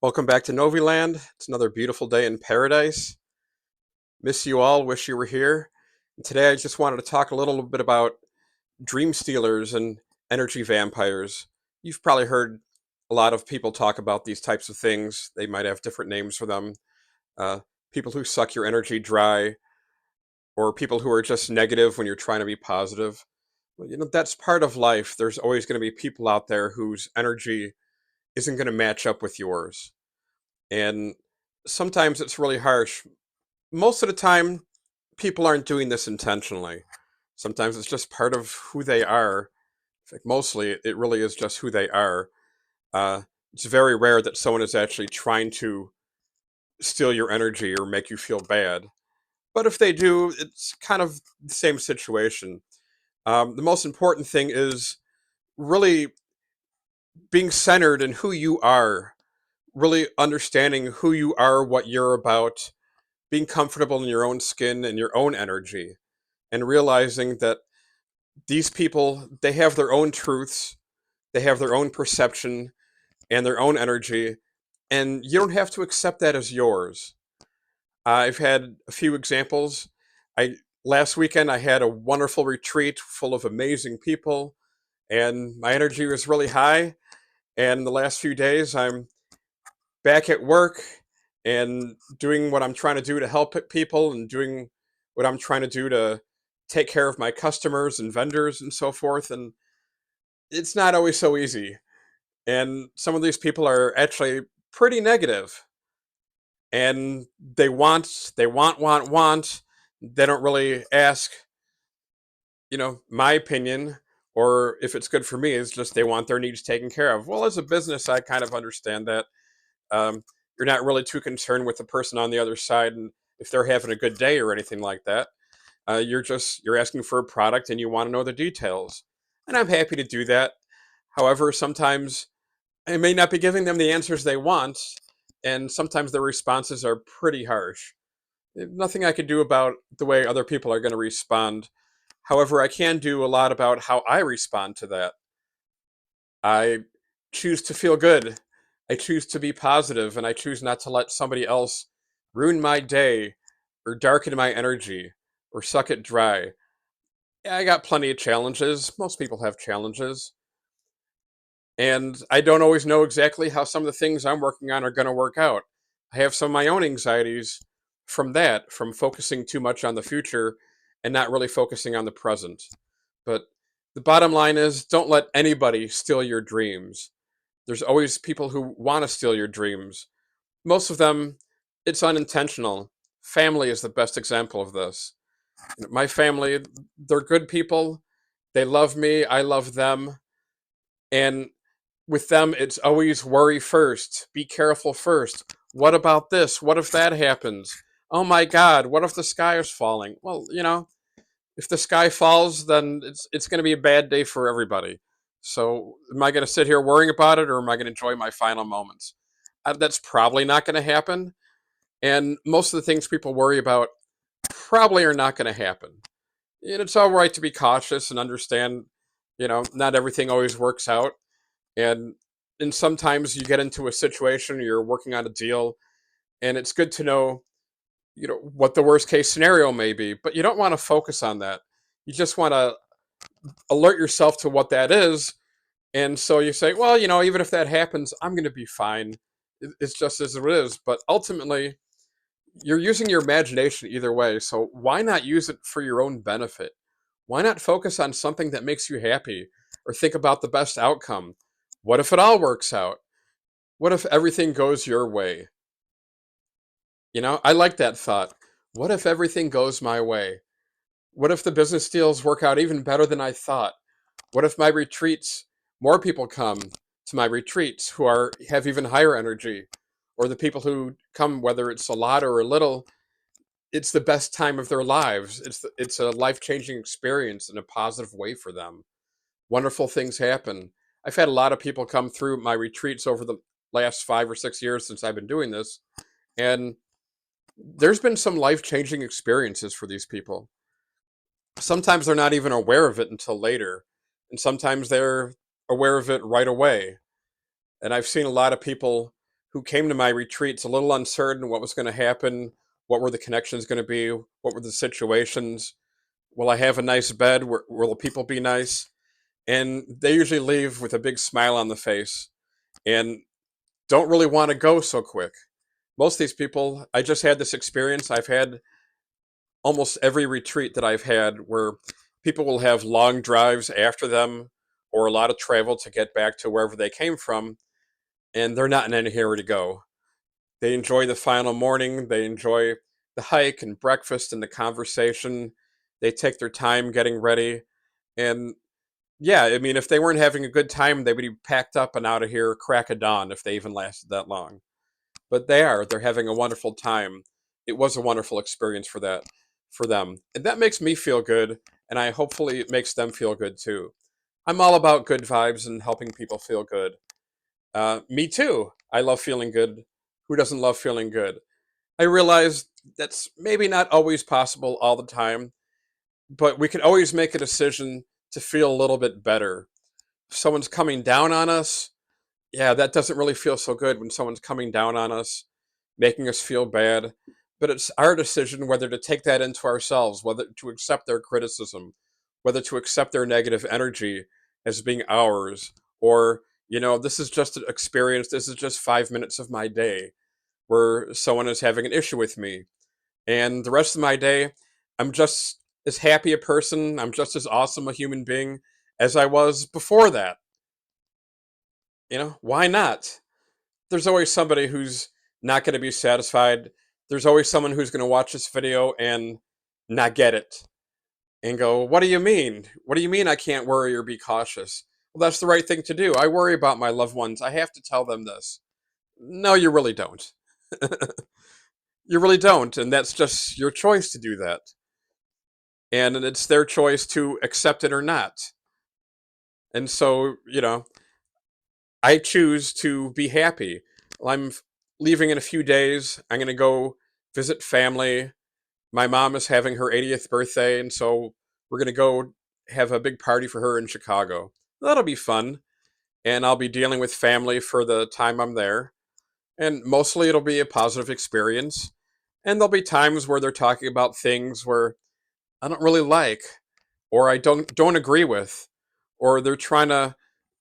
Welcome back to Noviland. It's another beautiful day in paradise. Miss you all. Wish you were here. And today I just wanted to talk a little bit about dream stealers and energy vampires. You've probably heard a lot of people talk about these types of things. They might have different names for them. Uh, People who suck your energy dry, or people who are just negative when you're trying to be positive. Well, that's part of life. There's always going to be people out there whose energy isn't going to match up with yours. And sometimes it's really harsh. Most of the time, people aren't doing this intentionally. Sometimes it's just part of who they are. In fact, mostly it really is just who they are. It's very rare that someone is actually trying to steal your energy or make you feel bad. But if they do, it's kind of the same situation. The most important thing is really being centered in who you are, really understanding who you are, what you're about, being comfortable in your own skin and your own energy, and realizing that these people, they have their own truths, they have their own perception and their own energy, and you don't have to accept that as yours. I've had a few examples. I Last weekend I had a wonderful retreat full of amazing people, and my energy was really high. And the last few days I'm back at work and doing what I'm trying to do to help people and doing what I'm trying to do to take care of my customers and vendors and so forth. And it's not always so easy. And some of these people are actually pretty negative, and they want. They don't really ask, my opinion or if it's good for me. It's just they want their needs taken care of. Well, as a business, I kind of understand that. Um, you're not really too concerned with the person on the other side and if they're having a good day or anything like that. You're asking for a product and you want to know the details, and I'm happy to do that. However, sometimes I may not be giving them the answers they want, and sometimes their responses are pretty harsh. Nothing I can do about the way other people are going to respond. However, I can do a lot about how I respond to that. I choose to feel good. I choose to be positive, and I choose not to let somebody else ruin my day or darken my energy or suck it dry. Yeah, I got plenty of challenges. Most people have challenges. And I don't always know exactly how some of the things I'm working on are going to work out. I have some of my own anxieties from that, from focusing too much on the future and not really focusing on the present. But the bottom line is don't let anybody steal your dreams. There's always people who want to steal your dreams. Most of them, it's unintentional. Family is the best example of this. My family, they're good people. They love me. I love them. And with them, it's always worry first, be careful first. What about this? What if that happens? Oh my God, what if the sky is falling? Well, if the sky falls, then it's going to be a bad day for everybody. So, am I going to sit here worrying about it, or am I going to enjoy my final moments? That's probably not going to happen. And most of the things people worry about probably are not going to happen. And it's all right to be cautious and understand, not everything always works out. And sometimes you get into a situation, you're working on a deal, and it's good to know, what the worst case scenario may be, but you don't want to focus on that. You just want to alert yourself to what that is. And so you say, well, even if that happens, I'm going to be fine. It's just as it is. But ultimately, you're using your imagination either way. So why not use it for your own benefit? Why not focus on something that makes you happy or think about the best outcome? What if it all works out? What if everything goes your way? I like that thought. What if everything goes my way? What if the business deals work out even better than I thought? What if my retreats, more people come to my retreats who have even higher energy? Or the people who come, whether it's a lot or a little, it's the best time of their lives. It's a life-changing experience in a positive way for them. Wonderful things happen. I've had a lot of people come through my retreats over the last 5 or 6 years since I've been doing this, and there's been some life-changing experiences for these people. Sometimes they're not even aware of it until later, and sometimes they're aware of it right away. And I've seen a lot of people who came to my retreats a little uncertain what was going to happen, what were the connections going to be, what were the situations. Will I have a nice bed? Will the people be nice? And they usually leave with a big smile on the face and don't really want to go so quick. Most of these people, I just had this experience. I've had almost every retreat that I've had where people will have long drives after them or a lot of travel to get back to wherever they came from, and they're not in any hurry to go. They enjoy the final morning, they enjoy the hike and breakfast and the conversation. They take their time getting ready. And yeah, I mean, if they weren't having a good time, they would be packed up and out of here crack of dawn if they even lasted that long. But they're having a wonderful time. It was a wonderful experience for them. And that makes me feel good, and I hopefully it makes them feel good too. I'm all about good vibes and helping people feel good. Me too. I love feeling good. Who doesn't love feeling good? I realize that's maybe not always possible all the time, but we can always make a decision to feel a little bit better. If someone's coming down on us, yeah, that doesn't really feel so good when someone's coming down on us, making us feel bad. But it's our decision whether to take that into ourselves, whether to accept their criticism, whether to accept their negative energy as being ours, or, this is just an experience, this is just 5 minutes of my day where someone is having an issue with me. And the rest of my day, I'm just as happy a person, I'm just as awesome a human being as I was before that. Why not? There's always somebody who's not going to be satisfied. There's always someone who's going to watch this video and not get it and go, "What do you mean? What do you mean I can't worry or be cautious?" Well, that's the right thing to do. I worry about my loved ones. I have to tell them this. No, you really don't. You really don't. And that's just your choice to do that. And it's their choice to accept it or not. And so, I choose to be happy. I'm leaving in a few days. I'm going to go visit family. My mom is having her 80th birthday, and so we're going to go have a big party for her in Chicago. That'll be fun, and I'll be dealing with family for the time I'm there. And mostly it'll be a positive experience. And there'll be times where they're talking about things where I don't really like, or I don't agree with, or they're trying to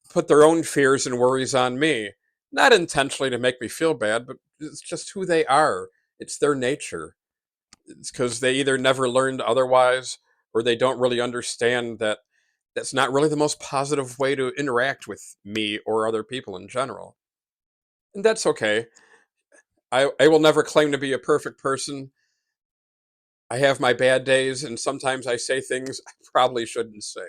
put their own fears and worries on me. Not intentionally to make me feel bad, but it's just who they are. It's their nature. It's because they either never learned otherwise or they don't really understand that that's not really the most positive way to interact with me or other people in general. And that's okay. I will never claim to be a perfect person. I have my bad days, and sometimes I say things I probably shouldn't say.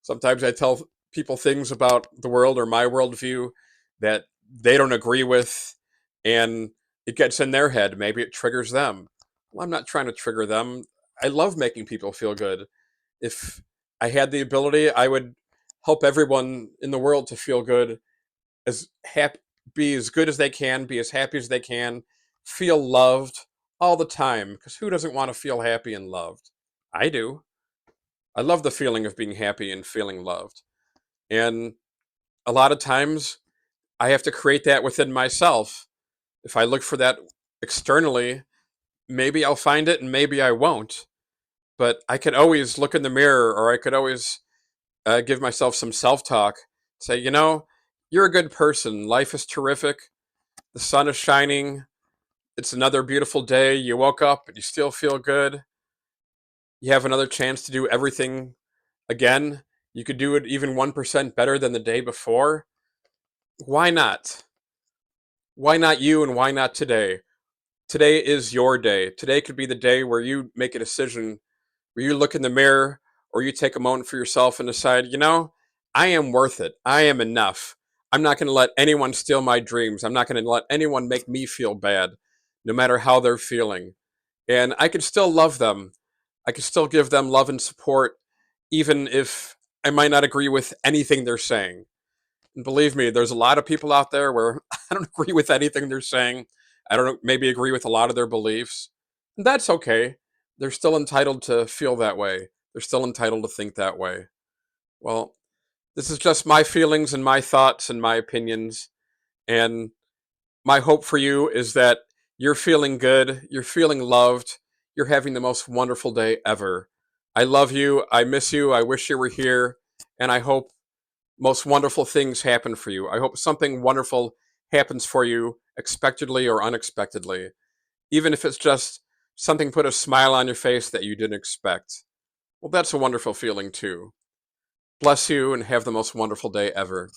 Sometimes I tell people things about the world or my worldview that they don't agree with, and it gets in their head. Maybe it triggers them. Well, I'm not trying to trigger them. I love making people feel good. If I had the ability, I would help everyone in the world to feel good, as happy, be as good as they can, be as happy as they can, feel loved all the time. Because who doesn't want to feel happy and loved? I do. I love the feeling of being happy and feeling loved. And a lot of times I have to create that within myself. If I look for that externally, maybe I'll find it and maybe I won't. But I could always look in the mirror, or I could always give myself some self talk. Say, you're a good person. Life is terrific. The sun is shining. It's another beautiful day. You woke up and you still feel good. You have another chance to do everything again. You could do it even 1% better than the day before. Why not? Why not you and why not today? Today is your day. Today could be the day where you make a decision, where you look in the mirror or you take a moment for yourself and decide, I am worth it. I am enough. I'm not going to let anyone steal my dreams. I'm not going to let anyone make me feel bad, no matter how they're feeling. And I can still love them. I can still give them love and support, even if I might not agree with anything they're saying. And believe me, there's a lot of people out there where I don't agree with anything they're saying. I don't maybe agree with a lot of their beliefs. And that's okay. They're still entitled to feel that way. They're still entitled to think that way. Well, this is just my feelings and my thoughts and my opinions. And My hope for you is that you're feeling good, you're feeling loved, you're having the most wonderful day ever. I love you. I miss you. I wish you were here. And I hope most wonderful things happen for you. I hope something wonderful happens for you, expectedly or unexpectedly, even if it's just something put a smile on your face that you didn't expect. Well, that's a wonderful feeling too. Bless you and have the most wonderful day ever.